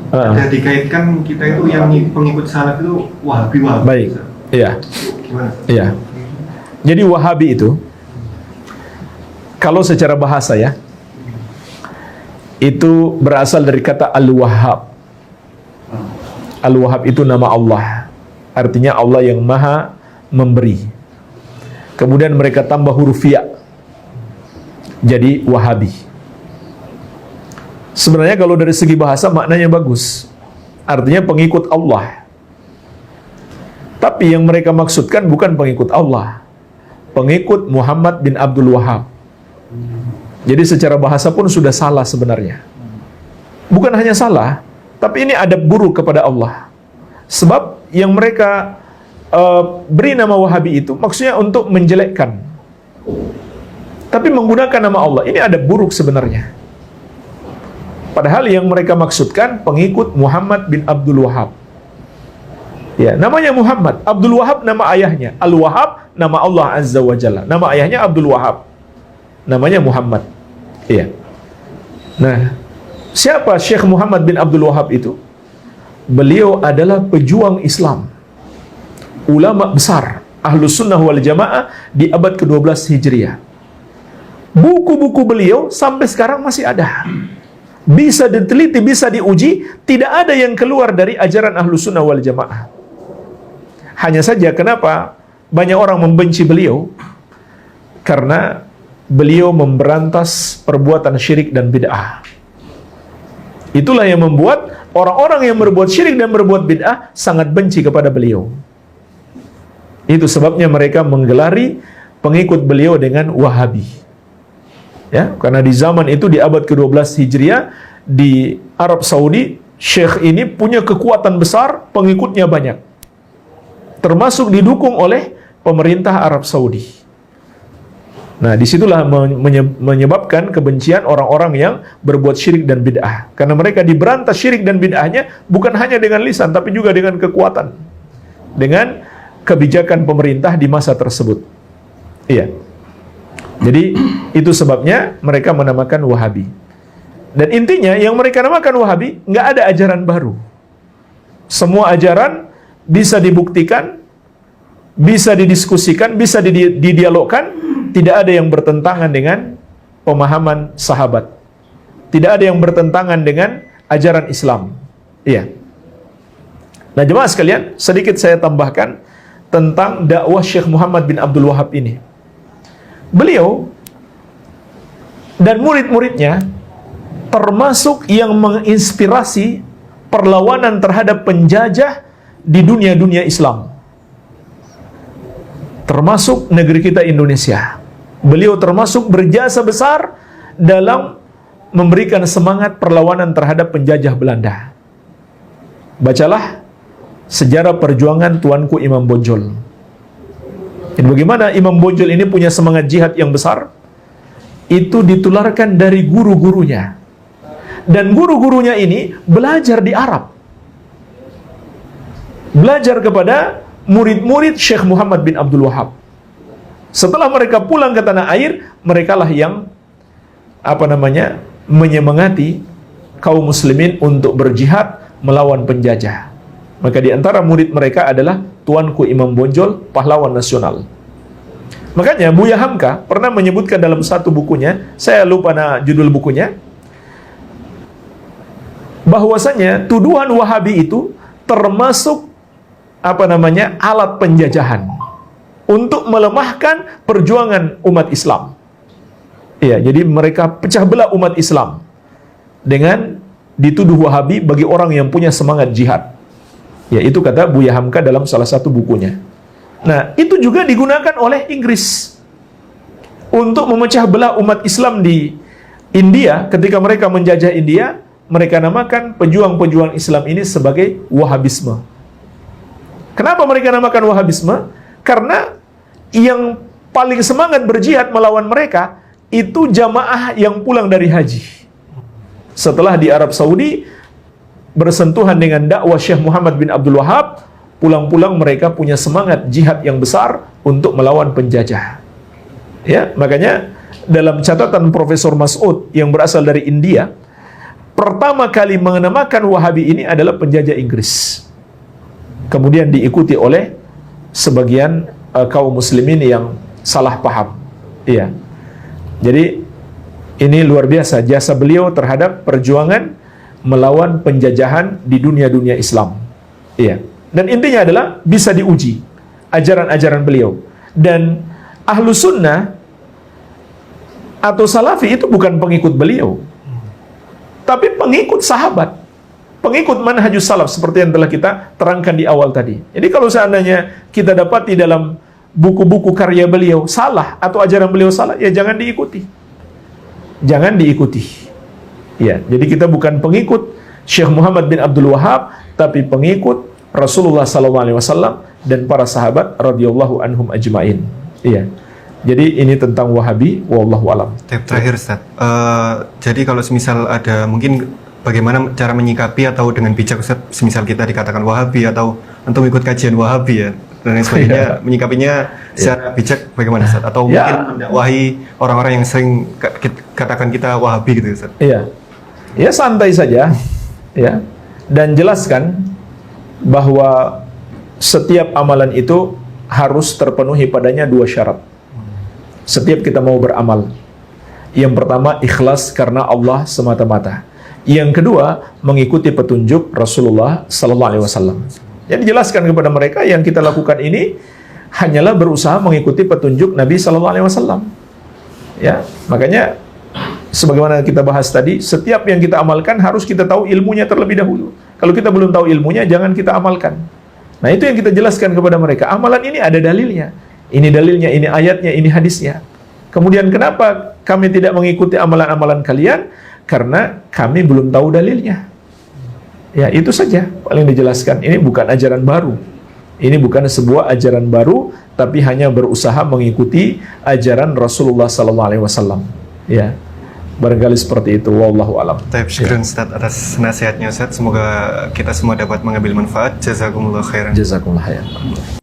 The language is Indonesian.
Ada dikaitkan kita itu yang pengikut salaf itu Wahabi. Baik. Iya. Gimana? Iya. Jadi Wahabi itu kalau secara bahasa ya, itu berasal dari kata Al-Wahhab. Al-Wahhab itu nama Allah. Artinya Allah yang maha memberi. Kemudian mereka tambah huruf ya. Jadi Wahabi. Sebenarnya kalau dari segi bahasa maknanya bagus. Artinya pengikut Allah. Tapi yang mereka maksudkan bukan pengikut Allah. Pengikut Muhammad bin Abdul Wahhab. Jadi secara bahasa pun sudah salah sebenarnya. Bukan hanya salah, tapi ini adab buruk kepada Allah. Sebab yang mereka beri nama Wahabi itu maksudnya untuk menjelekkan. Tapi menggunakan nama Allah, ini adab buruk sebenarnya. Padahal yang mereka maksudkan pengikut Muhammad bin Abdul Wahhab. Ya, namanya Muhammad. Abdul Wahhab nama ayahnya. Al-Wahhab nama Allah Azza wa Jalla. Nama ayahnya Abdul Wahhab. Namanya Muhammad. Iya. Nah, siapa Syekh Muhammad bin Abdul Wahhab itu? Beliau adalah pejuang Islam. Ulama besar. Ahlus Sunnah wal Jamaah di abad ke-12 Hijriah. Buku-buku beliau sampai sekarang masih ada. Bisa diteliti, bisa diuji. Tidak ada yang keluar dari ajaran Ahlus Sunnah wal Jamaah. Hanya saja kenapa banyak orang membenci beliau? Karena beliau memberantas perbuatan syirik dan bid'ah. Itulah yang membuat orang-orang yang berbuat syirik dan berbuat bid'ah sangat benci kepada beliau. Itu sebabnya mereka menggelari pengikut beliau dengan Wahabi. Ya, karena di zaman itu di abad ke-12 Hijriah di Arab Saudi, syekh ini punya kekuatan besar, pengikutnya banyak. Termasuk didukung oleh pemerintah Arab Saudi. Nah, disitulah menyebabkan kebencian orang-orang yang berbuat syirik dan bid'ah. Karena mereka diberantas syirik dan bid'ahnya bukan hanya dengan lisan, tapi juga dengan kekuatan. Dengan kebijakan pemerintah di masa tersebut. Iya. Jadi, itu sebabnya mereka menamakan Wahabi. Dan intinya, yang mereka namakan Wahabi, nggak ada ajaran baru. Semua ajaran bisa dibuktikan, bisa didiskusikan, bisa didialogkan, tidak ada yang bertentangan dengan pemahaman sahabat. Tidak ada yang bertentangan dengan ajaran Islam. Iya. Nah, jemaah sekalian, sedikit saya tambahkan tentang dakwah Syekh Muhammad bin Abdul Wahhab ini. Beliau dan murid-muridnya termasuk yang menginspirasi perlawanan terhadap penjajah di dunia-dunia Islam. Termasuk negeri kita Indonesia. Beliau termasuk berjasa besar dalam memberikan semangat perlawanan terhadap penjajah Belanda. Bacalah sejarah perjuangan Tuanku Imam Bonjol. Dan bagaimana Imam Bonjol ini punya semangat jihad yang besar? Itu ditularkan dari guru-gurunya. Dan guru-gurunya ini belajar di Arab. Belajar kepada murid-murid Syekh Muhammad bin Abdul Wahhab. Setelah mereka pulang ke tanah air, merekalah yang menyemangati kaum muslimin untuk berjihad melawan penjajah. Maka di antara murid mereka adalah Tuanku Imam Bonjol, pahlawan nasional. Makanya Buya Hamka pernah menyebutkan dalam satu bukunya, saya lupa judul bukunya, bahwasanya tuduhan Wahabi itu termasuk alat penjajahan untuk melemahkan perjuangan umat Islam. Iya, jadi mereka pecah belah umat Islam dengan dituduh Wahabi bagi orang yang punya semangat jihad. Ya, itu kata Buya Hamka dalam salah satu bukunya. Nah, itu juga digunakan oleh Inggris untuk memecah belah umat Islam di India. Ketika mereka menjajah India, mereka namakan pejuang-pejuang Islam ini sebagai Wahabisme. Kenapa mereka namakan Wahabisme? Karena yang paling semangat berjihad melawan mereka itu jamaah yang pulang dari haji. Setelah di Arab Saudi bersentuhan dengan dakwah Syekh Muhammad bin Abdul Wahhab, pulang-pulang mereka punya semangat jihad yang besar untuk melawan penjajah. Ya, makanya dalam catatan Profesor Mas'ud yang berasal dari India, pertama kali menamakan Wahabi ini adalah penjajah Inggris. Kemudian diikuti oleh sebagian kaum muslimin yang salah paham. Iya. Jadi ini luar biasa jasa beliau terhadap perjuangan melawan penjajahan di dunia-dunia Islam. Iya. Dan intinya adalah bisa diuji ajaran-ajaran beliau. Dan ahlu sunnah atau salafi itu bukan pengikut beliau, tapi pengikut sahabat, pengikut manhajus salaf seperti yang telah kita terangkan di awal tadi. Jadi kalau seandainya kita dapat di dalam buku-buku karya beliau salah atau ajaran beliau salah, ya jangan diikuti. Jangan diikuti. Ya, jadi kita bukan pengikut Syekh Muhammad bin Abdul Wahab, tapi pengikut Rasulullah SAW dan para sahabat radhiyallahu anhum ajmain. Iya. Jadi ini tentang Wahabi, wallahu alam. Terakhir Ustaz, jadi kalau semisal ada mungkin bagaimana cara menyikapi atau dengan bijak Ustaz, semisal kita dikatakan Wahabi atau untuk ikut kajian Wahabi ya dan lain sebagainya, menyikapinya secara bijak bagaimana Ustaz? Atau mungkin mendakwahi orang-orang yang sering katakan kita Wahabi gitu Ustaz? Iya, ya santai saja, ya, dan jelaskan bahwa setiap amalan itu harus terpenuhi padanya dua syarat. Setiap kita mau beramal, yang pertama ikhlas karena Allah semata-mata. Yang kedua mengikuti petunjuk Rasulullah Sallallahu Alaihi Wasallam. Jadi dijelaskan kepada mereka yang kita lakukan ini hanyalah berusaha mengikuti petunjuk Nabi Sallallahu Alaihi Wasallam. Ya, makanya sebagaimana kita bahas tadi, setiap yang kita amalkan harus kita tahu ilmunya terlebih dahulu. Kalau kita belum tahu ilmunya, jangan kita amalkan. Nah itu yang kita jelaskan kepada mereka. Amalan ini ada dalilnya. Ini dalilnya, ini ayatnya, ini hadisnya. Kemudian kenapa kami tidak mengikuti amalan-amalan kalian? Karena kami belum tahu dalilnya. Ya itu saja paling dijelaskan. Ini bukan ajaran baru. Ini bukan sebuah ajaran baru, tapi hanya berusaha mengikuti ajaran Rasulullah SAW. Ya, barangkali seperti itu. Wallahu alam. Syukran Ustaz atas nasihatnya Ustaz. Semoga kita semua dapat mengambil manfaat. Jazakumullah khairan. Jazakumullah khairan.